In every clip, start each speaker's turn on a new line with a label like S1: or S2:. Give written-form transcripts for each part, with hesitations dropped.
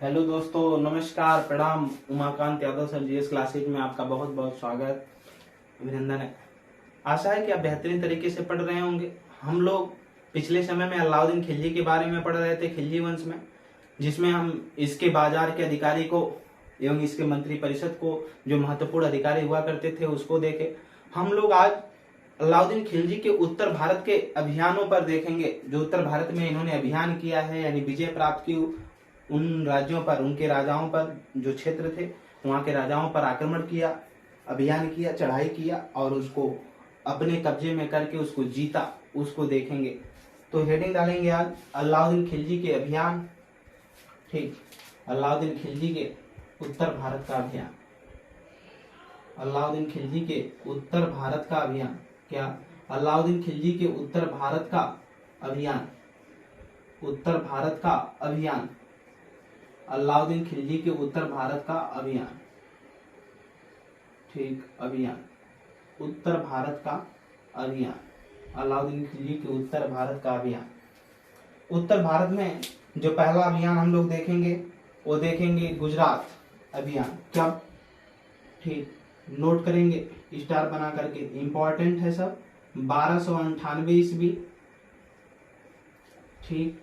S1: Hello दोस्तों, नमस्कार, प्रणाम। Umakant Yadav sir GS classes में आपका बहुत बहुत स्वागत, अभिनंदन है। आशा है कि आप बेहतरीन तरीके से पढ़ रहे होंगे। हम लोग पिछले समय में अलाउद्दीन खिलजी के बारे में पढ़ रहे थे, खिलजी वंश में, जिसमें हम इसके बाजार के अधिकारी को एवं इसके मंत्री परिषद को, जो महत्वपूर्ण अधिकारी हुआ करते थे, उसको देखे। हम लोग आज अलाउद्दीन खिलजी के उत्तर भारत के अभियानों पर देखेंगे। जो उत्तर भारत में इन्होंने अभियान किया है, यानी विजय प्राप्त की, उन राज्यों पर, उनके राजाओं पर, जो क्षेत्र थे वहां के राजाओं पर आक्रमण किया, अभियान किया, चढ़ाई किया और उसको अपने कब्जे में करके उसको जीता, उसको देखेंगे। तो हेडिंग डालेंगे आज अलाउद्दीन खिलजी के अभियान। ठीक, अलाउद्दीन खिलजी के उत्तर भारत का अभियान। अलाउद्दीन खिलजी के उत्तर भारत का अभियान। क्या? अलाउद्दीन खिलजी के उत्तर भारत का अभियान। उत्तर भारत का अभियान। अलाउद्दीन खिलजी के उत्तर भारत का अभियान। ठीक, अभियान, उत्तर भारत का अभियान। अलाउद्दीन खिलजी के उत्तर भारत का अभियान। उत्तर भारत में जो पहला अभियान हम लोग देखेंगे वो देखेंगे गुजरात अभियान। कब? ठीक, नोट करेंगे स्टार बना करके, इंपॉर्टेंट है सब। 1298 ईस्वी। ठीक,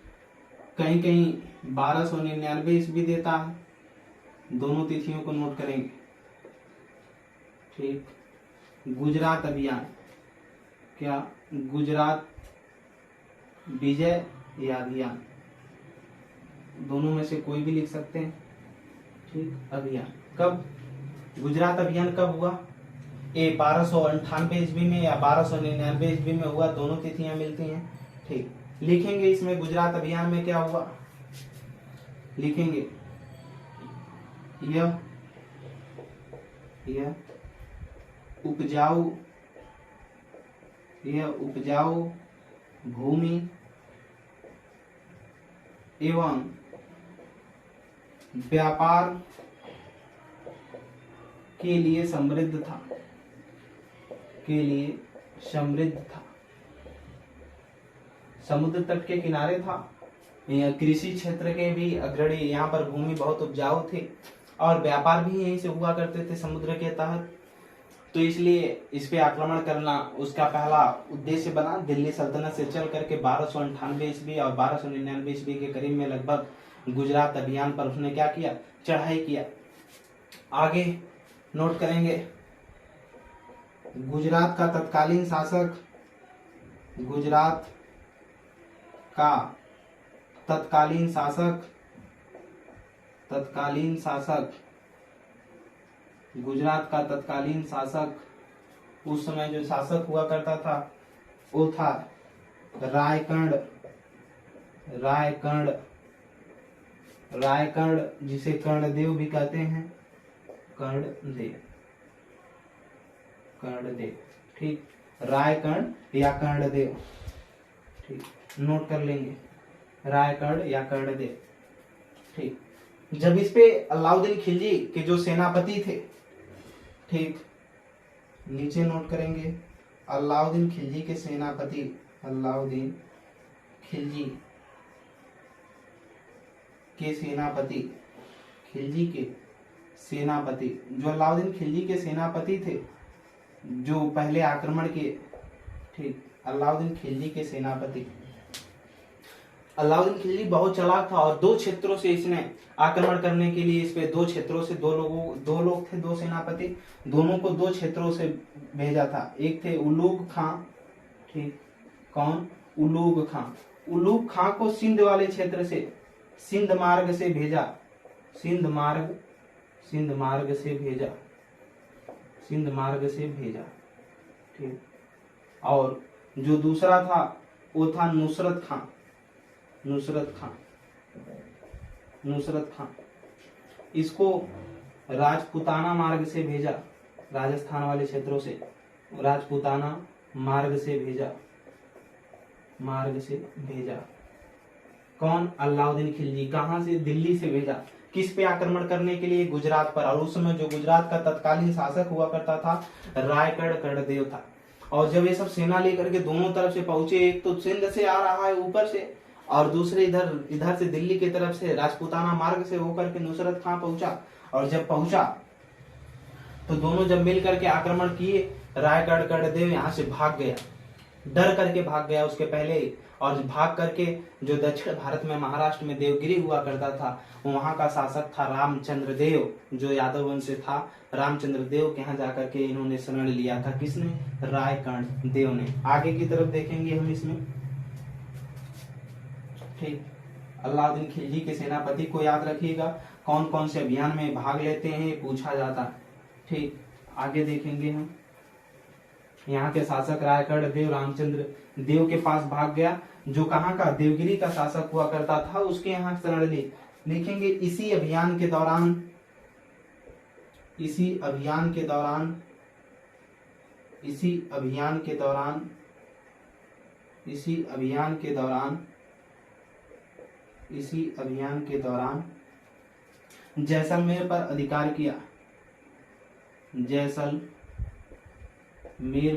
S1: कहीं कहीं 1299 ईस्वी देता है। दोनों तिथियों को नोट करेंगे। ठीक, गुजरात अभियान। क्या? गुजरात विजय या अभियान, दोनों में से कोई भी लिख सकते हैं। ठीक, अभियान कब? गुजरात अभियान कब हुआ? 1298 ईस्वी में या 1299 ईस्वी में हुआ, दोनों तिथियां मिलती हैं। ठीक, लिखेंगे इसमें गुजरात अभियान में क्या हुआ, लिखेंगे यह उपजाऊ भूमि एवं व्यापार के लिए समृद्ध था। समुद्र तट के किनारे था। कृषि क्षेत्र के भी अग्रणी, यहाँ पर भूमि बहुत उपजाऊ थी और व्यापार भी यहीं से हुआ करते थे समुद्र के तहत। तो इसलिए इस पे आक्रमण करना उसका पहला उद्देश्य बना। दिल्ली सल्तनत से चल करके 1298 ईस्वी और 1299 ईस्वी के करीब में लगभग गुजरात अभियान पर उसने क्या किया? चढ़ाई किया। आगे नोट करेंगे, गुजरात का तत्कालीन शासक, गुजरात का तत्कालीन शासक, गुजरात का तत्कालीन शासक, उस समय जो शासक हुआ करता था वो था रायकर्ण, जिसे कर्णदेव भी कहते हैं। कर्णदेव। ठीक, रायकर्ण या कर्णदेव। ठीक, नोट कर लेंगे, रायकर्ण या कर्णदेव। ठीक, जब इस पे अलाउद्दीन खिलजी के जो सेनापति थे, ठीक, नीचे नोट करेंगे अलाउद्दीन खिलजी के सेनापति, अलाउद्दीन खिलजी के सेनापति, खिलजी के सेनापति, जो अलाउद्दीन खिलजी के सेनापति थे, जो पहले आक्रमण किए। ठीक, अलाउद्दीन खिलजी के सेनापति। अलाउद्दीन खिलजी बहुत चालाक था और दो क्षेत्रों से इसने आक्रमण करने के लिए, इस पे दो क्षेत्रों से दो लोग थे, दो सेनापति, दोनों को दो क्षेत्रों से भेजा था। एक थे उलूग खां। ठीक, कौन? उलूग खां। उलूग खां को सिंध वाले क्षेत्र से, सिंध मार्ग से भेजा। ठीक, और जो दूसरा था वो था नुसरत खां। इसको राजपूताना मार्ग से भेजा, राजस्थान वाले क्षेत्रों से राजपूताना मार्ग से भेजा। कौन? अलाउद्दीन खिलजी। कहां से? दिल्ली से भेजा। किस पे आक्रमण करने के लिए? गुजरात पर। और उस समय जो गुजरात का तत्कालीन शासक हुआ करता था रायकर्ण कर्णदेव था। और जब ये सब सेना लेकर के दोनों तरफ से पहुंचे, एक तो सिंध से आ रहा है ऊपर से और दूसरे इधर इधर से दिल्ली की तरफ से राजपूताना मार्ग से होकर के नुसरत खां पहुंचा। और जब पहुंचा तो दोनों जब मिल करके आक्रमण किए, रायगढ़ गढ़देव यहाँ से भाग गया, डर करके भाग गया उसके पहले ही। और भाग करके जो दक्षिण भारत में महाराष्ट्र में देवगिरी हुआ करता था, वहां का शासक था रामचंद्र देव, जो यादव वंश से था। रामचंद्र देव के यहाँ जाकर के इन्होंने शरण लिया था। किसने? रायगढ़ देव ने। आगे की तरफ देखेंगे हम इसमें। ठीक, अलाउद्दीन खिलजी के सेनापति को याद रखिएगा, कौन कौन से अभियान में भाग लेते हैं पूछा जाता है। ठीक, आगे देखेंगे हम। यहाँ के शासक रायगढ़ देव रामचंद्र देव के पास भाग गया, जो कहाँ का? देवगिरी का शासक हुआ करता था, उसके यहाँ शरण ली। लिखेंगे इसी अभियान के दौरान जैसलमेर पर अधिकार किया। जैसलमेर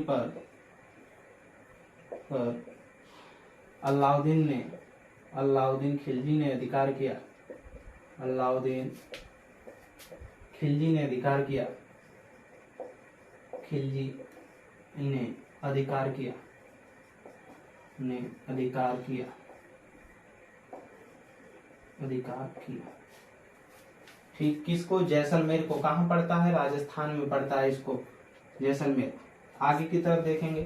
S1: पर अलाउद्दीन खिलजी ने अधिकार किया। अलाउद्दीन खिलजी ने अधिकार किया। खिलजी ने अधिकार किया। ठीक, किसको? जैसलमेर को। कहाँ पड़ता है? राजस्थान में पड़ता है इसको, जैसलमेर। आगे की तरफ देखेंगे।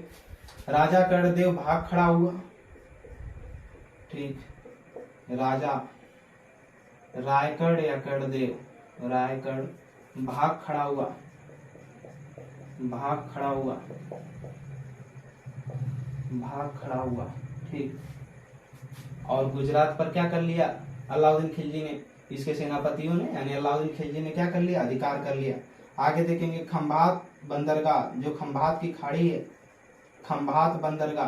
S1: राजा कर्णदेव भाग खड़ा हुआ। ठीक, राजा रायगढ़ या कर्णदेव, रायगढ़ भाग खड़ा हुआ। ठीक, और गुजरात पर क्या कर लिया अलाउद्दीन खिलजी ने? इसके सेनापतियों ने यानी अलाउद्दीन खिलजी ने क्या कर लिया? अधिकार कर लिया। आगे देखेंगे खंभात बंदरगाह, जो खंभात की खाड़ी है, खंभात बंदरगाह।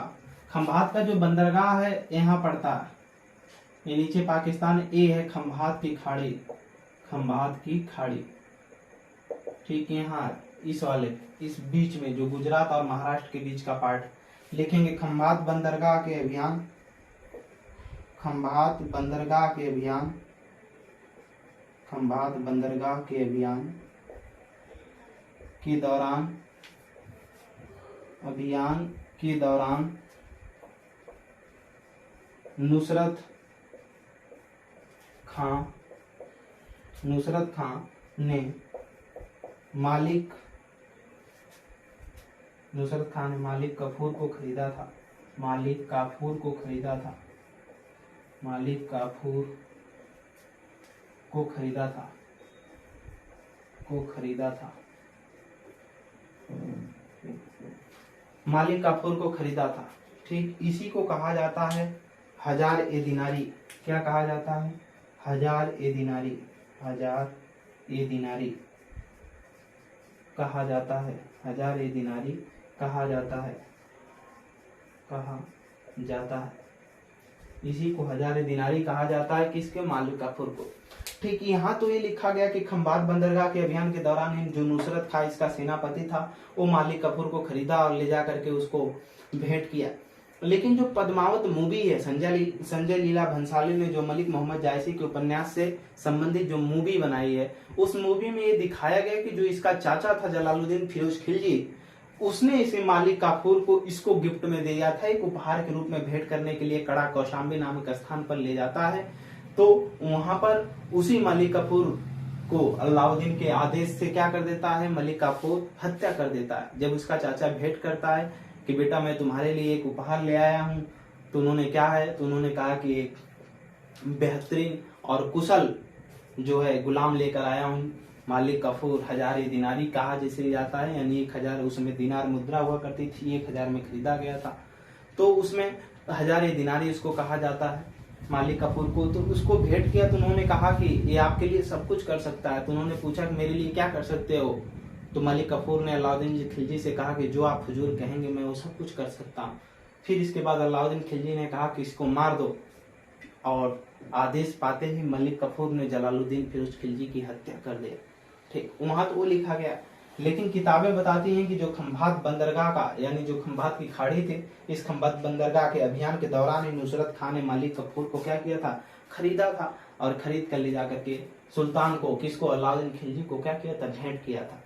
S1: खंभात का जो बंदरगाह है यहाँ पड़ता है, ये नीचे पाकिस्तान ए है, खंभात की खाड़ी। ठीक, यहाँ इस बीच में जो गुजरात और महाराष्ट्र के बीच का पार्ट। लिखेंगे खंभात बंदरगाह के अभियान के दौरान नुसरत खां ने मालिक काफूर को खरीदा था। ठीक, इसी को कहा जाता है हजार-ए-दिनारी। क्या कहा जाता है? हजार-ए-दिनारी कहा जाता है। इसी को हजार-ए-दिनारी कहा जाता है। किसके? मालिक काफूर को। ठीक, यहाँ तो ये लिखा गया कि खंभात बंदरगाह के अभियान के दौरान जो नुसरत खां इसका सेनापति था, वो मालिक काफूर को खरीदा और ले जा करके उसको भेंट किया। लेकिन जो पद्मावत मूवी है, संजय लीला भंसाली ने जो मलिक मोहम्मद जायसी के उपन्यास से संबंधित जो मूवी बनाई है, उस मूवी में ये दिखाया गया कि जो इसका चाचा था जलालुद्दीन फिरोज खिलजी, उसने इसे मालिक काफूर को इसको गिफ्ट में दे दिया था, एक उपहार के रूप में भेंट करने के लिए कड़ा कौशाम्बी नामक स्थान पर ले जाता है। तो वहां पर उसी मालिक काफूर को अलाउद्दीन के आदेश से क्या कर देता है? मलिक काफूर हत्या कर देता है। जब उसका चाचा भेंट करता है कि बेटा मैं तुम्हारे लिए एक उपहार ले आया हूं, तो उन्होंने कहा कि एक बेहतरीन और कुशल जो है गुलाम लेकर आया हूं। मालिक काफूर हजार-ए-दिनारी कहा जिसे जाता है, यानी 1000, उसमें दिनार मुद्रा हुआ करती थी, 1000 में खरीदा गया था, तो उसमें हजार-ए-दिनारी उसको कहा जाता है मालिक काफूर को। तो उसको भेंट किया तो उन्होंने कहा कि ये आपके लिए सब कुछ कर सकता है। तो उन्होंने पूछा कि मेरे लिए क्या कर सकते हो? तो मलिक काफूर ने अलाउद्दीन खिलजी से कहा कि जो आप हुजूर कहेंगे मैं वो सब कुछ कर सकता हूँ। फिर इसके बाद अलाउद्दीन खिलजी ने कहा कि इसको मार दो, और आदेश पाते ही मलिक काफूर ने जलालुद्दीन फिरोज खिलजी की हत्या कर दी। ठीक, वहां तो वो लिखा गया। लेकिन किताबें बताती हैं कि जो खंभात बंदरगाह का यानी जो खंभात की खाड़ी थी, इस खंभात बंदरगाह के अभियान के दौरान ही नुसरत खान ने मालिक कफूर को क्या किया था, खरीदा था, और खरीद कर ले जाकर के सुल्तान को, किसको, अलाउद्दीन खिलजी को क्या किया था, भेंट किया था।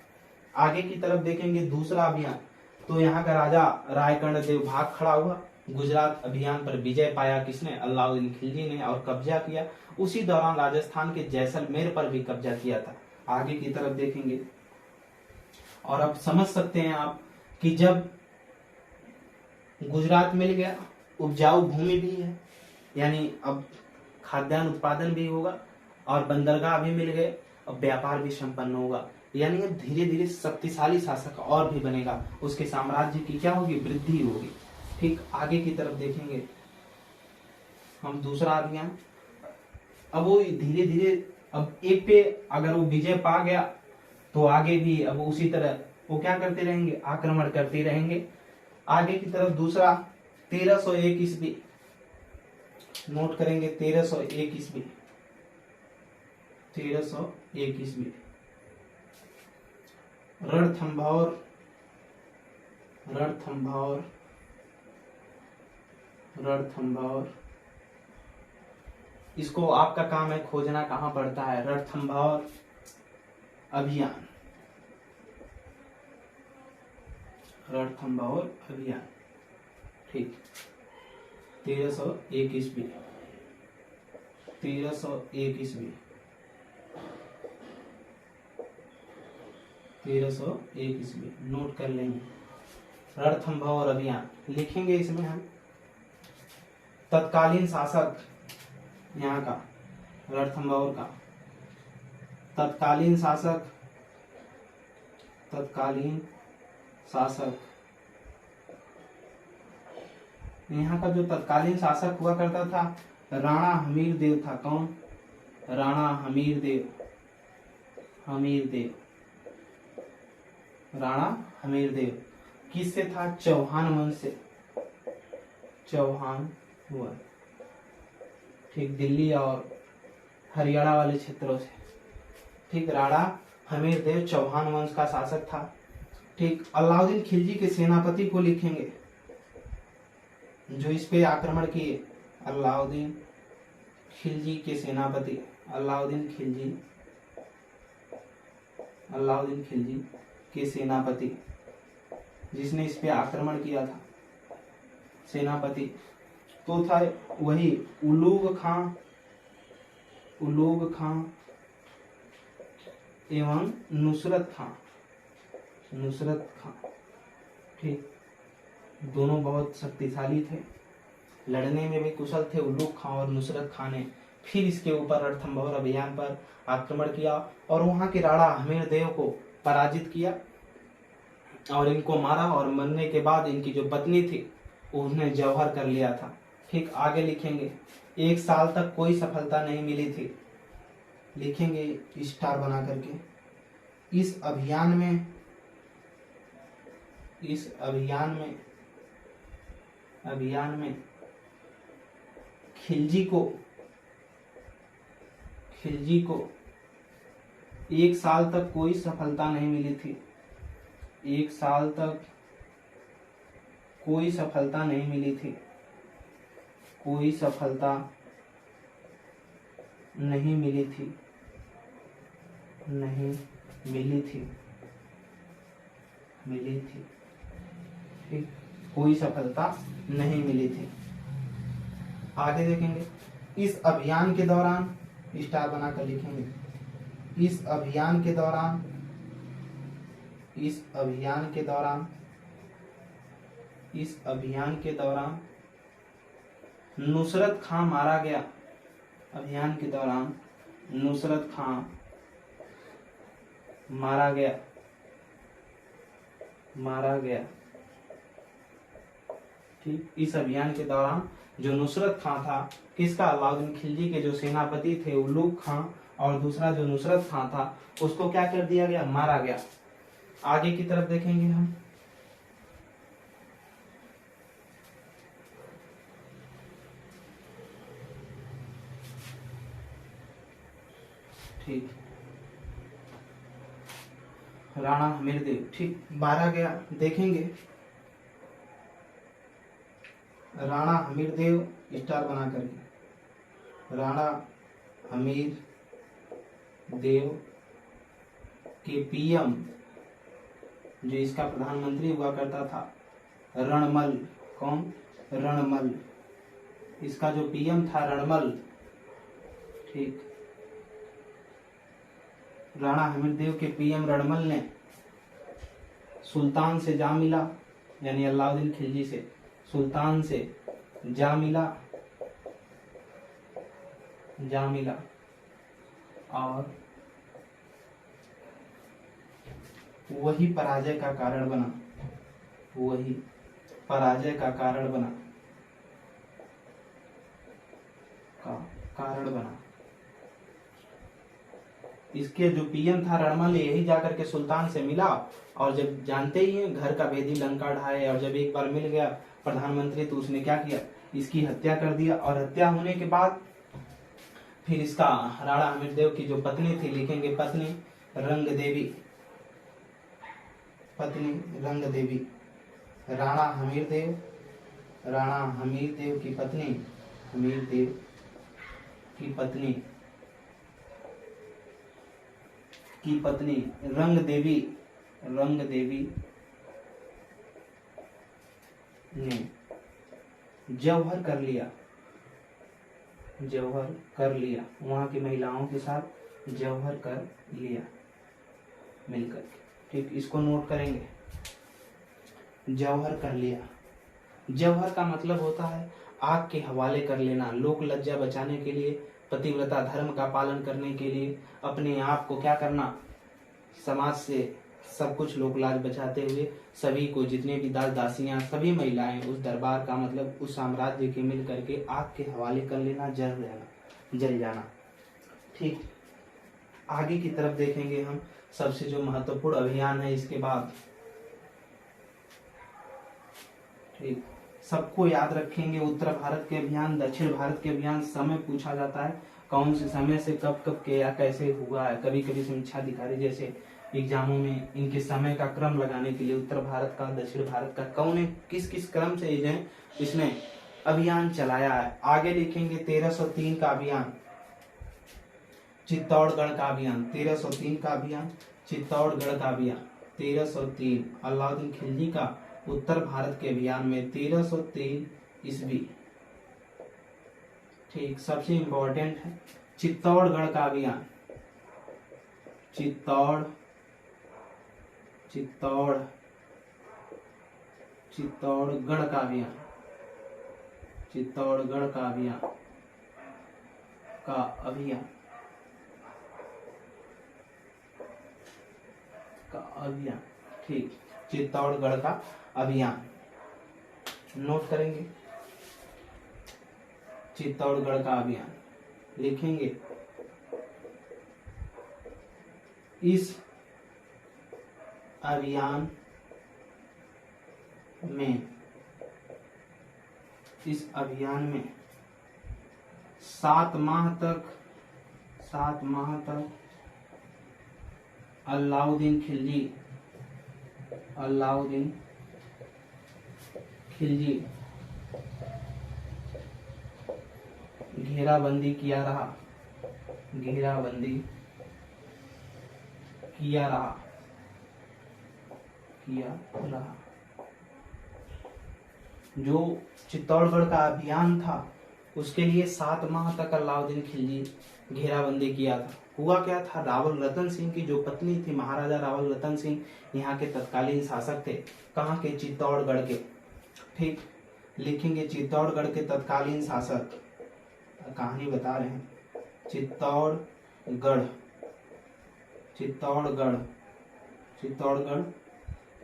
S1: आगे की तरफ देखेंगे दूसरा अभियान, तो यहाँ का राजा रायकर्ण देव भाग खड़ा हुआ। गुजरात अभियान पर विजय पाया किसने, अलाउद्दीन खिलजी ने, और कब्जा किया। उसी दौरान राजस्थान के जैसलमेर पर भी कब्जा किया था। आगे की तरफ देखेंगे और अब समझ सकते हैं आप कि जब गुजरात मिल गया, उपजाऊ भूमि भी है, यानी अब खाद्यान्न उत्पादन भी होगा, और बंदरगाह भी मिल गए, और व्यापार भी संपन्न होगा, यानी अब धीरे धीरे शक्तिशाली शासक और भी बनेगा, उसके साम्राज्य की क्या होगी, वृद्धि होगी। ठीक, आगे की तरफ देखेंगे हम दूसरा अभियान। अब वो धीरे धीरे, अब एक पे अगर वो विजय पा गया तो आगे भी अब उसी तरह वो क्या करते रहेंगे, आक्रमण करते रहेंगे। आगे की तरफ दूसरा 1301 ईस्वी, नोट करेंगे 1301 ईस्वी, 1301 ईस्वी, रणथंभौर, रणथंभौर, रणथंभौर, इसको आपका काम है खोजना कहां पड़ता है, रणथंभौर अभियान, रणथंभौर अभियान। ठीक, 1301 ईस्वी, 1301 ईस्वी, 1301 ईस्वी, नोट कर लेंगे। रणथंभौर अभियान लिखेंगे इसमें हम। तत्कालीन शासक यहाँ का, रणथंभौर का तत्कालीन शासक, तत्कालीन शासक, यहाँ का जो तत्कालीन शासक हुआ करता था, राणा हमीर देव था। कौन, राणा हमीर देव, हमीर देव, राणा हमीर देव। किससे था, चौहान वंश से, चौहान वंश। ठीक, दिल्ली और हरियाणा वाले क्षेत्रों से। ठीक, राणा हमीर देव चौहान वंश का शासक था। ठीक, अलाउद्दीन खिलजी के सेनापति को लिखेंगे जो इस पे आक्रमण किए, अलाउद्दीन खिलजी के सेनापति, अलाउद्दीन खिलजी, अलाउद्दीन खिलजी के सेनापति, जिसने इस पे आक्रमण किया था, सेनापति तो था वही उलूग खां, उलूग खां एवं नुसरत खां, नुसरत खां। ठीक, दोनों बहुत शक्तिशाली थे, लड़ने में भी कुशल थे। उलूग खां और नुसरत खां ने फिर इसके ऊपर रणथंभौर अभियान पर आक्रमण किया और वहां के राणा हमीर देव को पराजित किया और इनको मारा, और मरने के बाद इनकी जो पत्नी थी उन्हें जौहर कर लिया था। ठीक, आगे लिखेंगे 1 साल तक कोई सफलता नहीं मिली थी, लिखेंगे स्टार बना करके। इस अभियान में, इस अभियान में, अभियान में खिलजी को, खिलजी को 1 साल तक कोई सफलता नहीं मिली थी, 1 साल तक कोई सफलता नहीं मिली थी, कोई सफलता नहीं मिली थी, नहीं मिली थी, मिली थी। ठीक, कोई सफलता नहीं मिली थी। आगे देखेंगे इस अभियान के दौरान, स्टार बनाकर लिखेंगे, इस अभियान के दौरान, इस अभियान के दौरान, इस अभियान के दौरान नुसरत खां मारा गया। अभियान के दौरान नुसरत खां मारा गया, मारा गया। ठीक, इस अभियान के दौरान जो नुसरत खां था, किसका, अलाउद्दीन खिलजी के जो सेनापति थे उलूग खां, और दूसरा जो नुसरत खां था उसको क्या कर दिया गया, मारा गया। आगे की तरफ देखेंगे हम। ठीक, राणा हमीरदेव। ठीक, 12 गया, देखेंगे। राणा हमीरदेव स्टार बना करके, राणा हमीर देव के पीएम, जो इसका प्रधानमंत्री हुआ करता था, रणमल। कौन? रणमल। इसका जो पीएम था रणमल। ठीक, राणा हमीरदेव के पीएम रणमल ने सुल्तान से जा मिला, यानी अलाउद्दीन खिलजी से, सुल्तान से जा मिला और वही पराजय का कारण बना, वही पराजय का कारण बना, इसके जो पीएम था रणमल, यही जाकर के सुल्तान से मिला, और जब जानते ही हैं घर का भेदी लंका ढाए, और जब एक बार मिल गया प्रधानमंत्री तो उसने क्या किया, इसकी हत्या कर दिया। और हत्या होने के बाद फिर इसका राणा हमीरदेव की जो पत्नी थी, लिखेंगे पत्नी रंग देवी, पत्नी रंग देवी, राणा हमीरदेव की पत्नी, हमीरदेव की पत्नी रंग देवी ने जौहर कर लिया, वहां की महिलाओं के साथ जौहर कर लिया मिलकर। ठीक, इसको नोट करेंगे। जौहर कर लिया, जौहर का मतलब होता है आग के हवाले कर लेना, लोक लज्जा बचाने के लिए, पतिव्रता धर्म का पालन करने के लिए, अपने आप को क्या करना, समाज से सब कुछ लोक लाज बचाते हुए सभी को, जितने भी दास दासियां, सभी महिलाएं, उस दरबार का मतलब उस साम्राज्य के मिल करके आग के हवाले कर लेना, जल जाना। ठीक, आगे की तरफ देखेंगे हम सबसे जो महत्वपूर्ण अभियान है इसके बाद। ठीक, सबको याद रखेंगे, उत्तर भारत के अभियान, दक्षिण भारत के अभियान, समय पूछा जाता है कौन से समय से कब के या कैसे हुआ है। कभी कभी समीक्षा अधिकारी जैसे एग्जामों में इनके समय का क्रम लगाने के लिए उत्तर भारत का, दक्षिण भारत का, कौन किस किस क्रम से इसने अभियान चलाया है। आगे लिखेंगे 1303 का अभियान, चित्तौड़गढ़ का अभियान, 1303 का अभियान, चित्तौड़गढ़ का अभियान, 1303 अलाउद्दीन खिलजी का उत्तर भारत के अभियान में 1303 ईस्वी। ठीक, सबसे इंपॉर्टेंट है चित्तौड़गढ़ का अभियान, चित्तौड़गढ़ का अभियान, चित्तौड़गढ़ का अभियान। ठीक, चित्तौड़गढ़ का अभियान नोट करेंगे, चित्तौड़गढ़ का अभियान लिखेंगे। इस अभियान में 7 माह तक अलाउद्दीन खिलजी घेराबंदी किया रहा, जो चित्तौड़गढ़ का अभियान था उसके लिए 7 माह तक अलाउद्दीन खिलजी घेराबंदी किया था। हुआ क्या था, रावल रतन सिंह की जो पत्नी थी, महाराजा रावल रतन सिंह यहाँ के तत्कालीन शासक थे। कहाँ के? चित्तौड़गढ़ के। ठीक, लिखेंगे चित्तौड़गढ़ के तत्कालीन शासक, कहानी बता रहे हैं। चित्तौड़गढ़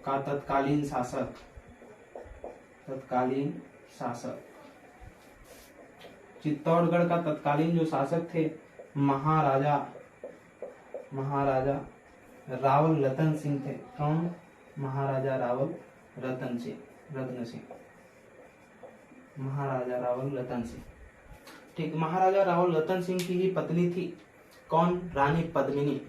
S1: का तत्कालीन शासक, चित्तौड़गढ़ का तत्कालीन जो शासक थे महाराजा रावल रतन सिंह थे। कौन? महाराजा रावल रतन सिंह, महाराजा रावल रतन सिंह। ठीक, महाराजा रावल रतन सिंह की ही पत्नी थी कौन? रानी पद्मिनी।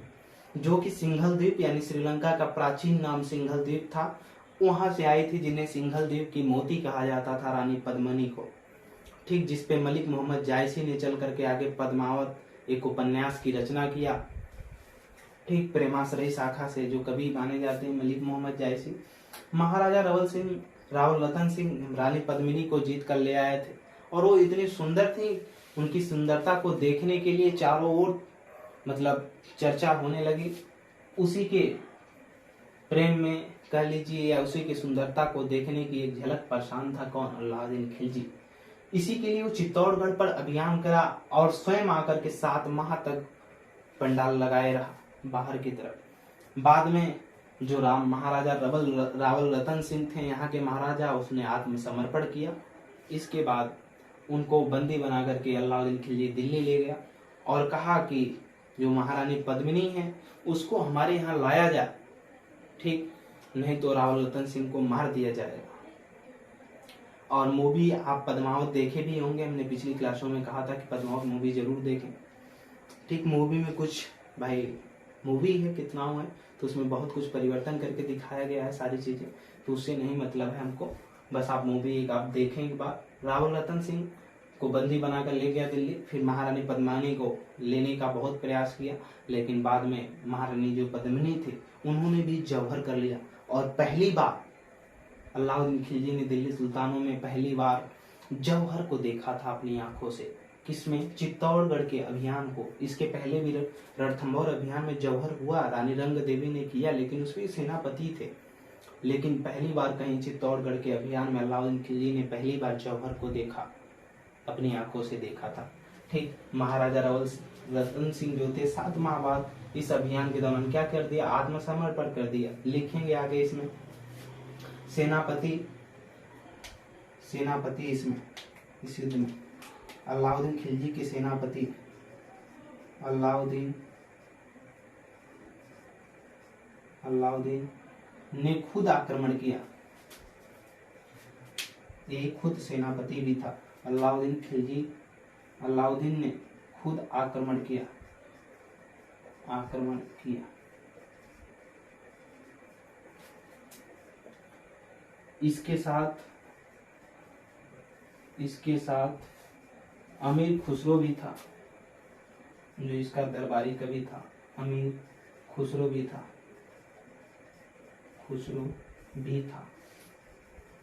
S1: जो कि सिंघल द्वीप यानी श्रीलंका का प्राचीन नाम सिंघल द्वीप था, वहां से आई थी, जिन्हें सिंघल द्वीप की मोती कहा जाता था, रानी पद्मिनी को। ठीक, जिसपे मलिक मोहम्मद जायसी ने चल करके आगे पद्मावत एक उपन्यास की रचना किया। ठीक, प्रेमाश्रयी शाखा से जो कवि माने जाते हैं मलिक मोहम्मद जायसी। महाराजा रावल रतन सिंह रानी पद्मिनी को जीत कर ले आए थे, और वो इतनी सुंदर थी, उनकी सुंदरता को देखने के लिए चारों ओर मतलब चर्चा होने लगी। उसी के प्रेम में कह लीजिए, या उसी की सुंदरता को देखने की एक झलक परेशान था कौन? अलाउद्दीन खिलजी। इसी के लिए वो चित्तौड़गढ़ पर अभियान करा और स्वयं आकर के 7 माह तक पंडाल लगाए रहा बाहर की तरफ। बाद में जो महाराजा रावल रतन सिंह थे, यहाँ के महाराजा, उसने आत्मसमर्पण किया। इसके बाद उनको बंदी बना करके अलाउद्दीन खिलजी दिल्ली ले गया और कहा कि जो महारानी पद्मिनी है उसको हमारे यहाँ लाया जाए, ठीक, नहीं तो रावल रतन सिंह को मार दिया जाएगा। और मूवी आप पद्मावत देखे भी होंगे, हमने पिछली क्लासों में कहा था कि पद्मावत मूवी जरूर देखें। ठीक, मूवी में कुछ भाई मूवी है कितना है तो उसमें बहुत कुछ परिवर्तन करके दिखाया गया है सारी चीजें, तो उससे नहीं मतलब है हमको, बस आप मूवी एक आप देखें एक बार। रावल रतन सिंह को बंदी बनाकर ले गया दिल्ली, फिर महारानी पद्मिनी को लेने का बहुत प्रयास किया, लेकिन बाद में महारानी जो पद्मिनी थी उन्होंने भी जौहर कर लिया। और पहली बार अलाउद्दीन खिलजी ने दिल्ली सुल्तानों में पहली बार जौहर को देखा था अपनी आंखों से। किसमें? चित्तौड़गढ़ के अभियान को। इसके पहले भी रणथंभौर अभियान में जौहर हुआ, रानी रंग देवी ने किया, लेकिन उसमें सेनापति थे। लेकिन पहली बार कहीं चित्तौड़गढ़ के अभियान में अलाउद्दीन खिलजी ने पहली बार जौहर को देखा, अपनी आंखों से देखा था। ठीक, महाराजा रावल रतन सिंह जो थे 7 माह बाद इस अभियान के दौरान क्या कर दिया? आत्मसमर्पण कर दिया। लिखेंगे आगे इसमें सेनापति इसमें इस युद्ध में अलाउद्दीन खिलजी के सेनापति अलाउद्दीन ने खुद आक्रमण किया। यही खुद सेनापति भी था अलाउद्दीन ने खुद आक्रमण किया। इसके साथ अमीर खुसरो भी था, जो इसका दरबारी कवि था, अमीर खुसरो भी था।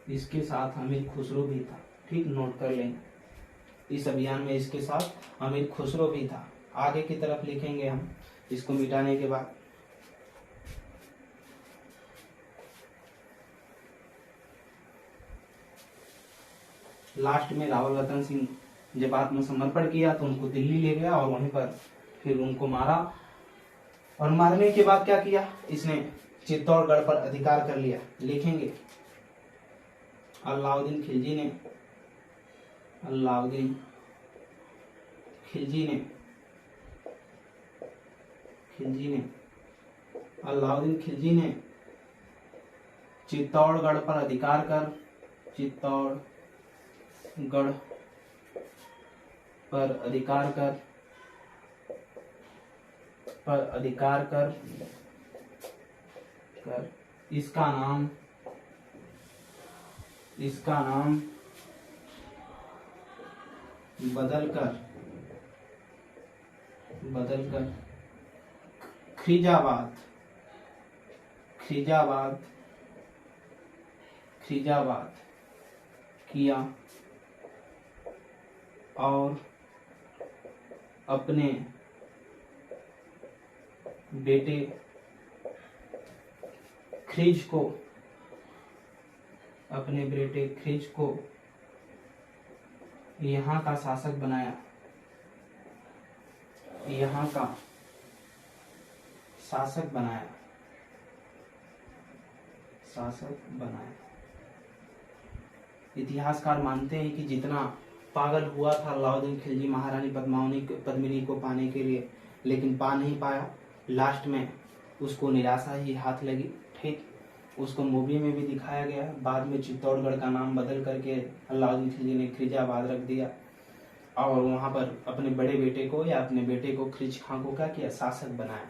S1: इसके साथ अमीर खुसरो भी था। ठीक, नोट कर लेंगे। इस अभियान में इसके साथ अमीर खुसरो भी था। आगे की तरफ लिखेंगे हम इसको मिटाने के बाद। लास्ट में रावल रतन सिंह जब आत्मसमर्पण किया तो उनको दिल्ली ले गया और वहीं पर फिर उनको मारा, और मारने के बाद क्या किया? इसने चित्तौड़गढ़ पर अधिकार कर लिया। लिखेंगे अलाउद्दीन खिलजी ने चित्तौड़गढ़ पर अधिकार कर इसका नाम बदलकर खिजाबाद किया और अपने बेटे खिज को यहाँ का शासक बनाया। इतिहासकार मानते हैं कि जितना पागल हुआ था अलाउद्दीन खिलजी महारानी पद्मिनी को पाने के लिए, लेकिन पा नहीं पाया। लास्ट में उसको निराशा ही हाथ लगी। ठीक, उसको मूवी में भी दिखाया गया। बाद में चित्तौड़गढ़ का नाम बदल करके अलाउद्दीन खिलजी ने खिजाबाद रख दिया, और वहां पर अपने बड़े बेटे को या अपने बेटे को खिज खां को क्या किया? शासक बनाया।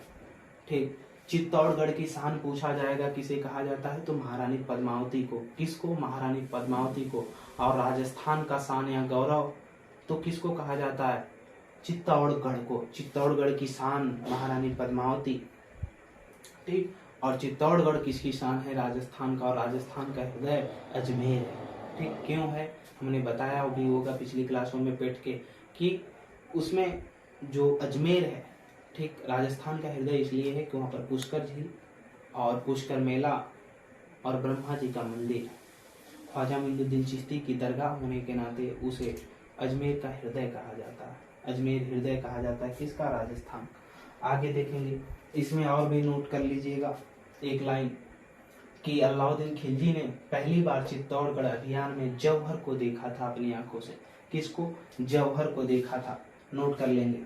S1: ठीक। चित्तौड़गढ़ की शान पूछा जाएगा किसे कहा जाता है, तो महारानी पद्मावती को। किसको? महारानी पद्मावती को। और राजस्थान का शान या गौरव तो किसको कहा जाता है? चित्तौड़गढ़ को। चित्तौड़गढ़ की शान महारानी पद्मावती, ठीक। और चित्तौड़गढ़ किसकी शान है? राजस्थान का। और राजस्थान का हृदय अजमेर है, ठीक। क्यों है? हमने बताया भी होगा पिछली क्लासों में बैठ के कि उसमें जो अजमेर है, ठीक, राजस्थान का हृदय इसलिए है कि वहाँ पर पुष्कर झील और पुष्कर मेला और ब्रह्मा जी का मंदिर, ख्वाजा मोइनुद्दीन चिश्ती की दरगाह होने के नाते उसे अजमेर का हृदय कहा जाता है। अजमेर हृदय कहा जाता है किसका? राजस्थान। आगे देखेंगे, इसमें और भी नोट कर लीजिएगा एक लाइन कि अलाउद्दीन खिलजी ने पहली बार चित्तौड़गढ़ अभियान में जौहर को देखा था अपनी आंखों से। किसको? जौहर को देखा था। नोट कर लेंगे,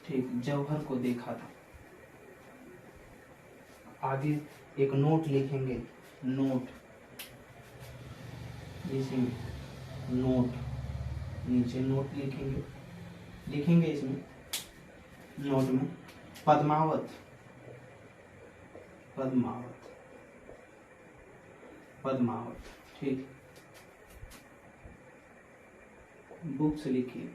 S1: ठीक, जौहर को देखा था। आगे एक नोट लिखेंगे, नोट, इसमें नोट, नीचे नोट लिखेंगे इसमें नोट में पद्मावत, पद्मावत, पद्मावत, ठीक। बुक्स लिखिए,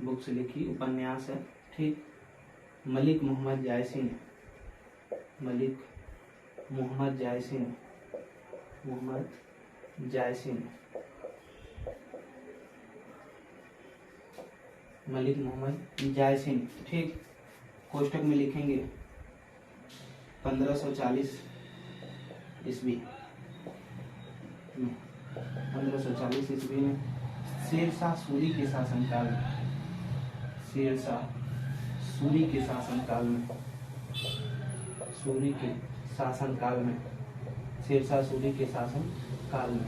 S1: बुक्स लिखिए, उपन्यास है, ठीक। मलिक मोहम्मद जायसी ने, मलिक मोहम्मद जायसी ने, मोहम्मद जायसी ने, मलिक मोहम्मद जायसी ने, ठीक। कोष्टक में लिखेंगे 1540 ईस्वी में, 1540 ईस्वी में शेरशाह सूरी के शासनकाल में, शेरशाह सूरी के शासनकाल में, सूरी के शासनकाल में, शेरशाह सूरी के शासनकाल में,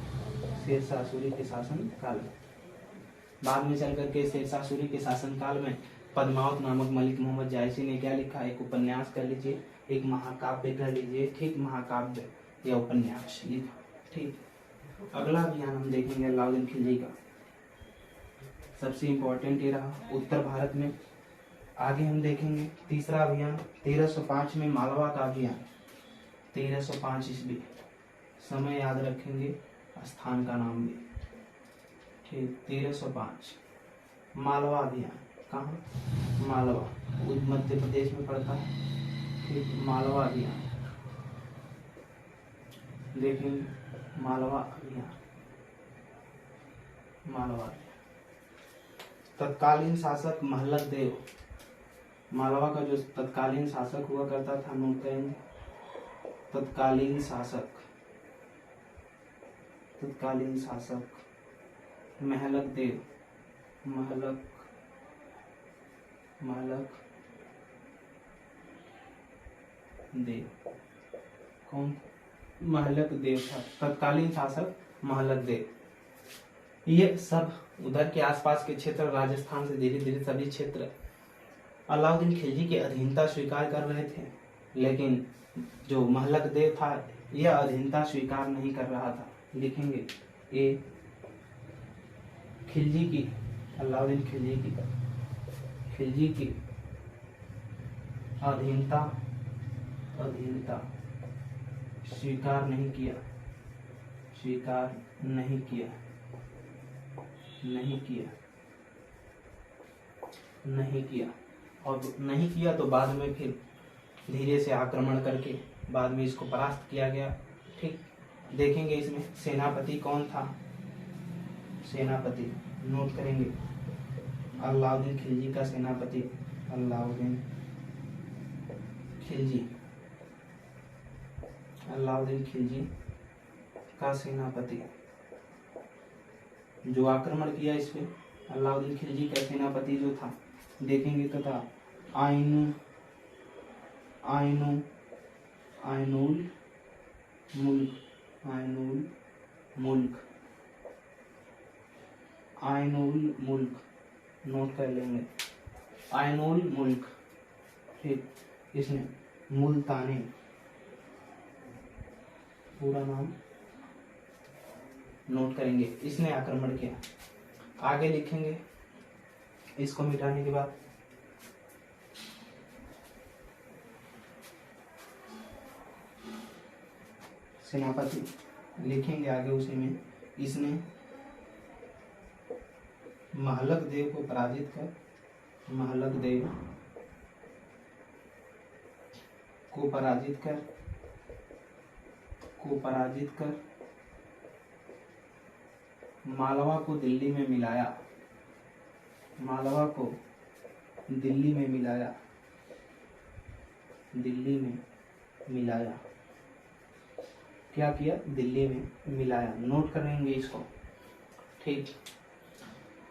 S1: शेरशाह सूरी के शासनकाल में, बाद में चल करके शेरशाह सूरी के शासनकाल में पद्मावत नामक मलिक मोहम्मद जायसी ने क्या लिखा? एक उपन्यास कर लीजिए, एक महाकाव्य कर लीजिए, ठीक, महाकाव्य या उपन्यास लिखा, ठीक। अगला अभियान हम देखेंगे अलाउद्दीन खिलजी का, सबसे इंपॉर्टेंट ये रहा उत्तर भारत में। आगे हम देखेंगे तीसरा अभियान 1305 में मालवा का अभियान, 1305 ईस्वी। समय याद रखेंगे, स्थान का नाम भी, ठीक। 1305 मालवा अभियान, कहाँ? मालवा, मध्य प्रदेश में पड़ता है, ठीक। मालवा अभियान देखेंगे, मालवा अभियान, मालवा। तत्कालीन शासक महलत देव, मालवा का जो तत्कालीन शासक हुआ करता था, नोट करेंगे, तत्कालीन शासक, तत्कालीन शासक महलक देव, महलक, महलक देव, कौन? महलक देव था तत्कालीन शासक, महलक देव। ये सब उधर के आसपास के क्षेत्र, राजस्थान से धीरे धीरे सभी क्षेत्र अलाउद्दीन खिलजी की अधीनता स्वीकार कर रहे थे, लेकिन जो महलक देव था यह अधीनता स्वीकार नहीं कर रहा था। लिखेंगे ये खिलजी की, अलाउद्दीन खिलजी की, खिलजी की अधीनता, अधीनता स्वीकार नहीं किया, स्वीकार नहीं किया, नहीं किया, नहीं किया। और नहीं किया तो बाद में फिर धीरे से आक्रमण करके बाद में इसको परास्त किया गया, ठीक। देखेंगे इसमें सेनापति कौन था? सेनापति नोट करेंगे, अलाउद्दीन खिलजी का सेनापति, अलाउद्दीन खिलजी, अलाउद्दीन खिलजी का सेनापति जो आक्रमण किया इस पे, अलाउद्दीन खिलजी का सेनापति जो था, देखेंगे तो था आइनुल मुल्क, आइनुल मुल्क, आइनुल मुल्क, नोट कर लेंगे, आइनुल मुल्क, ठीक। इसने मुल्तानी, पूरा नाम नोट करेंगे, इसने आक्रमण किया। आगे लिखेंगे इसको मिटाने के बाद सेनापति लिखेंगे आगे उसी में। इसने महलक देव को पराजित कर, महलक देव को पराजित कर मालवा को दिल्ली में मिलाया, मालवा को दिल्ली में मिलाया, दिल्ली में मिलाया। क्या किया? दिल्ली में मिलाया। नोट करेंगे इसको, ठीक।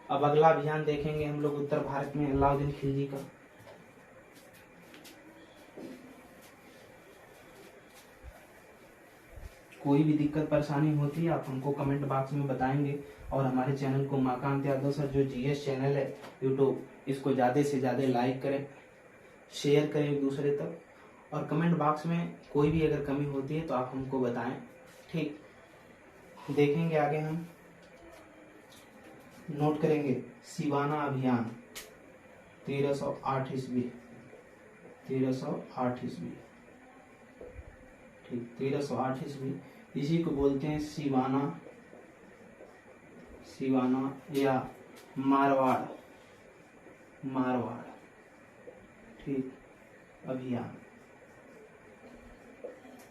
S1: अब अगला अभियान देखेंगे हम लोग उत्तर भारत में अलाउद्दीन खिलजी का। कोई भी दिक्कत परेशानी होती है आप हमको कमेंट बॉक्स में बताएंगे, और हमारे चैनल को उमाकांत यादव सर जो जीएस चैनल है यूट्यूब, इसको ज़्यादा से ज़्यादा लाइक करें, शेयर करें एक दूसरे तक, और कमेंट बॉक्स में कोई भी अगर कमी होती है तो आप हमको बताएं, ठीक। देखेंगे आगे हम, नोट करेंगे सिवाना अभियान 1308 ईस्वी, 1308 ईस्वी, ठीक। 1308 ईस्वी, इसी को बोलते हैं सिवाना, सिवाना या मारवाड़, मारवाड़, ठीक, अभियान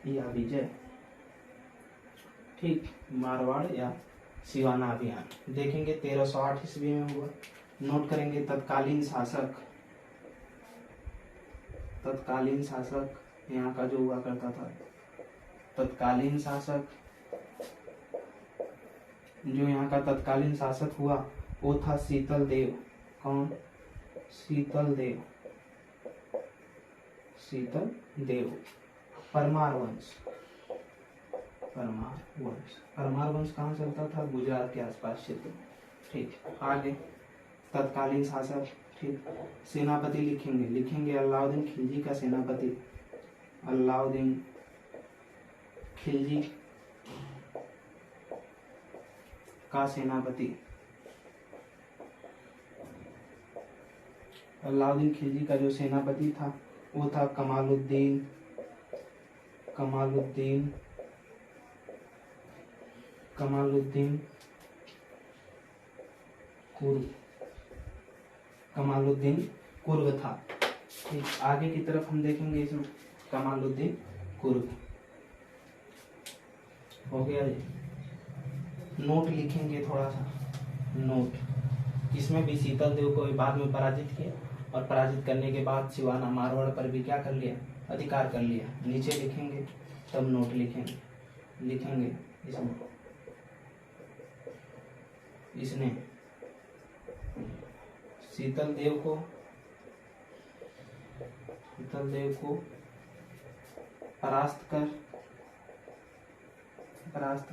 S1: या विजय, ठीक, मारवाड़ या सिवाना अभियान। देखेंगे 1308 ईस्वी में हुआ। नोट करेंगे तत्कालीन शासक, तत्कालीन शासक यहाँ का जो हुआ करता था, तत्कालीन शासक जो यहाँ का तत्कालीन शासक हुआ वो था शीतल देव। कौन? शीतल देव, शीतल देव। परमार वंश, परमार वंश, परमार वंश कहाँ चलता था? गुजरात के आसपास क्षेत्र, ठीक। आगे तत्कालीन शासक, ठीक। सेनापति लिखेंगे, लिखेंगे अलाउद्दीन खिलजी का सेनापति, अलाउद्दीन खिलजी का सेनापति, अलाउद्दीन खिलजी का जो सेनापति था वो था कमालुद्दीन, कमालुद्दीन, कमालुद्दीन कुर्ब, कमालुद्दीन कुर्ब था, ठीक। आगे की तरफ हम देखेंगे इसमें कमालुद्दीन कुर्ब हो गया जी। नोट लिखेंगे थोड़ा सा, नोट। इसमें भी शीतल देव को बाद में पराजित किया, और पराजित करने के बाद सिवाना मारवाड़ पर भी क्या कर लिया? अधिकार कर लिया। नीचे लिखेंगे तब नोट लिखेंगे, लिखेंगे इसमें, इसने शीतल देव को, शीतल देव को परास्त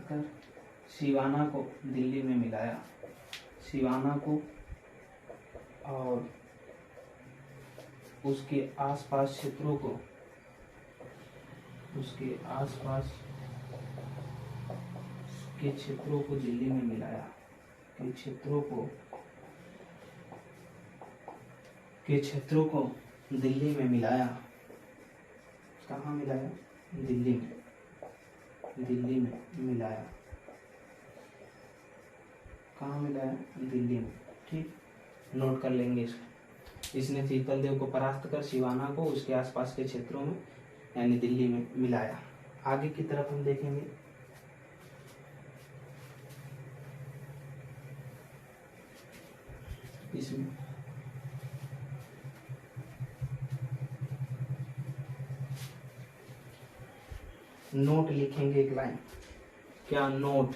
S1: कर सिवाना को दिल्ली में मिलाया, सिवाना को और उसके आसपास क्षेत्रों को, उसके आसपास के क्षेत्रों को दिल्ली में मिलाया, के क्षेत्रों को दिल्ली में मिलाया। कहाँ मिलाया? दिल्ली में, दिल्ली में मिलाया। कहाँ मिलाया? दिल्ली में, ठीक। नोट कर लेंगे इसको। इसने शीतल देव को परास्त कर सिवाना को उसके आसपास के क्षेत्रों में यानी दिल्ली में मिलाया। आगे की तरफ हम देखेंगे, इसमें नोट लिखेंगे एक लाइन। क्या? नोट।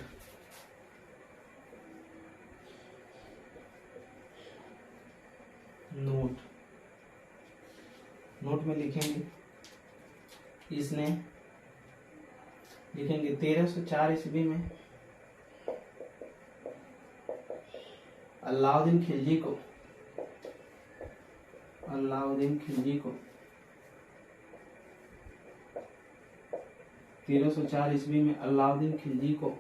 S1: नोट, नोट में लिखेंगे, इसने लिखेंगे 1304 ईस्वी में अलाउद्दीन खिलजी को, अलाउद्दीन खिलजी को 1304 ईस्वी में अलाउद्दीन खिलजी को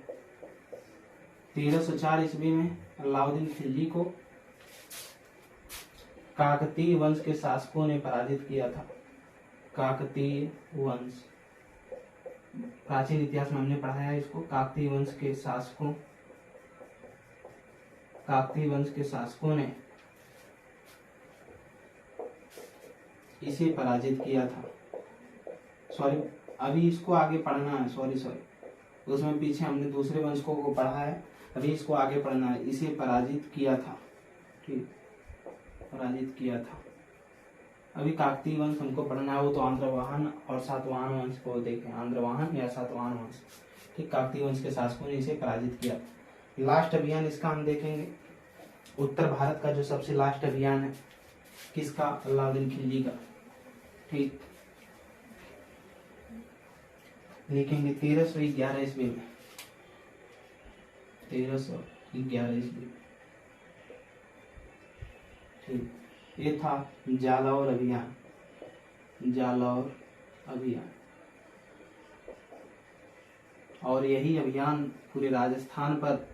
S1: 1304 ईस्वी में अलाउद्दीन खिलजी को काकतीय वंश के शासकों ने पराजित किया था। काकतीय वंश, प्राचीन इतिहास में हमने पढ़ा है इसको। काकतीय वंश के शासकों ने इसे पराजित किया था। सॉरी, अभी इसको आगे पढ़ना है। सॉरी, उसमें पीछे हमने दूसरे वंशकों को पढ़ा है, अभी इसको आगे पढ़ना है। इसे पराजित किया था, ठीक, पराजित किया था। अभी काकतीय वंश हमको पढ़ना है, वो तो आंध्रवाहन और सातवाहन वंश को देखें, आंध्रवाहन या सातवाहन वंश, ठीक। काकतीय वंश के शासकों ने इसे पराजित किया। लास्ट अभियान इसका हम देखेंगे, उत्तर भारत का जो सबसे लास्ट अभियान है किसका, अलाउद्दीन खिलजी का, ठीक। लिखेंगे 1311 ईस्वी में, 1311 ईस्वी, ठीक। ये था जालौर अभियान, जालौर अभियान। और यही अभियान पूरे राजस्थान पर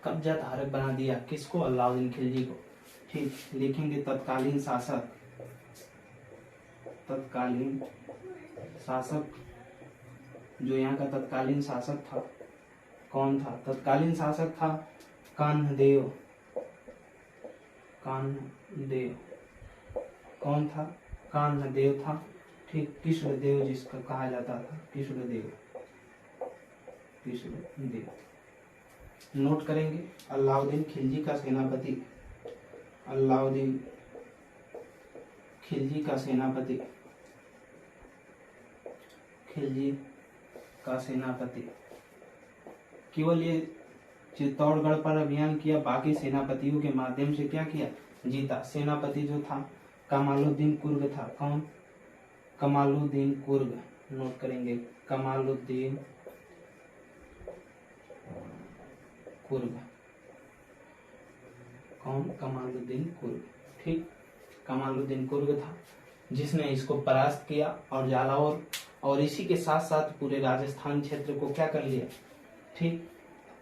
S1: कब्जा धारक बना दिया, किसको, अलाउद्दीन खिलजी को, ठीक। लिखेंगे तत्कालीन शासक, जो यहाँ का तत्कालीन शासक था, कौन था, तत्कालीन शासक था कान्हदेव। कौन था, कान्हदेव था, ठीक। कृष्णदेव जिसका कहा जाता था, कृष्णदेव। नोट करेंगे, अलाउद्दीन खिलजी का सेनापति, अलाउद्दीन खिलजी का सेनापति, केवल ये चित्तौड़गढ़ पर अभियान किया, बाकी सेनापतियों के माध्यम से क्या किया, जीता। सेनापति जो था कमालुद्दीन कुर्ग था, कौन, कमालुद्दीन कुर्ग। नोट करेंगे, कमालुद्दीन कुर्ग, कौन, कमालुद्दीन कुर्ग, ठीक। कमालुद्दीन कुर्ग था जिसने इसको परास्त किया और जालौर और इसी के साथ साथ पूरे राजस्थान क्षेत्र को क्या कर लिया, ठीक,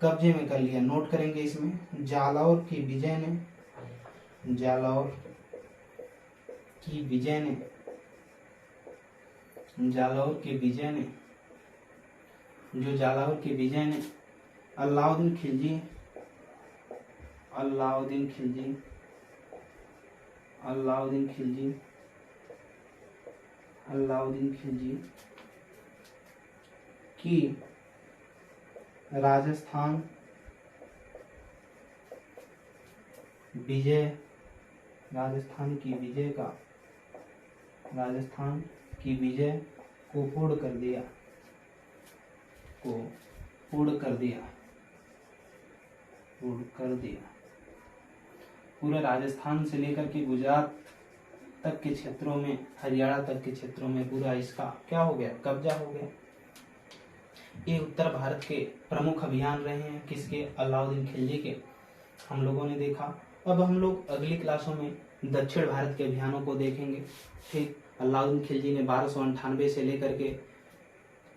S1: कब्जे में कर लिया। नोट करेंगे इसमें, जालौर की विजय ने, जो जालौर की विजय ने अलाउद्दीन खिलजी की राजस्थान की विजय को पूर्ण कर दिया। पूरे राजस्थान से लेकर के गुजरात तक के क्षेत्रों में, हरियाणा तक के क्षेत्रों में पूरा इसका क्या हो गया, कब्जा हो गया। ये उत्तर भारत के प्रमुख अभियान रहे हैं, किसके, अलाउद्दीन खिलजी के, हम लोगों ने देखा। अब हम लोग अगली क्लासों में दक्षिण भारत के अभियानों को देखेंगे, ठीक। अलाउद्दीन खिलजी ने 1298 से लेकर के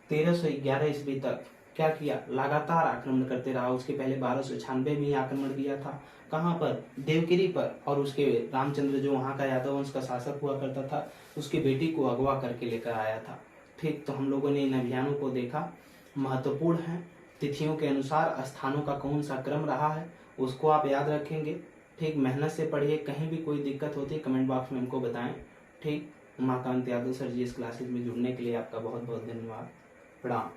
S1: 1311 ईस्वी तक क्या किया, लगातार आक्रमण करते रहा। उसके पहले 1296 में आक्रमण किया था, कहाँ पर, देवगिरी पर, और उसके रामचंद्र जो वहाँ का यादव वंश का शासक हुआ करता था, उसकी बेटी को अगवा करके लेकर आया था, ठीक। तो हम लोगों ने इन अभियानों को देखा, महत्वपूर्ण है। तिथियों के अनुसार स्थानों का कौन सा क्रम रहा है उसको आप याद रखेंगे, ठीक। मेहनत से पढ़िए, कहीं भी कोई दिक्कत होती है कमेंट बॉक्स में हमको बताएं, ठीक। उमाकांत यादव सर जी इस क्लासेज में जुड़ने के लिए आपका बहुत बहुत धन्यवाद। प्रणाम।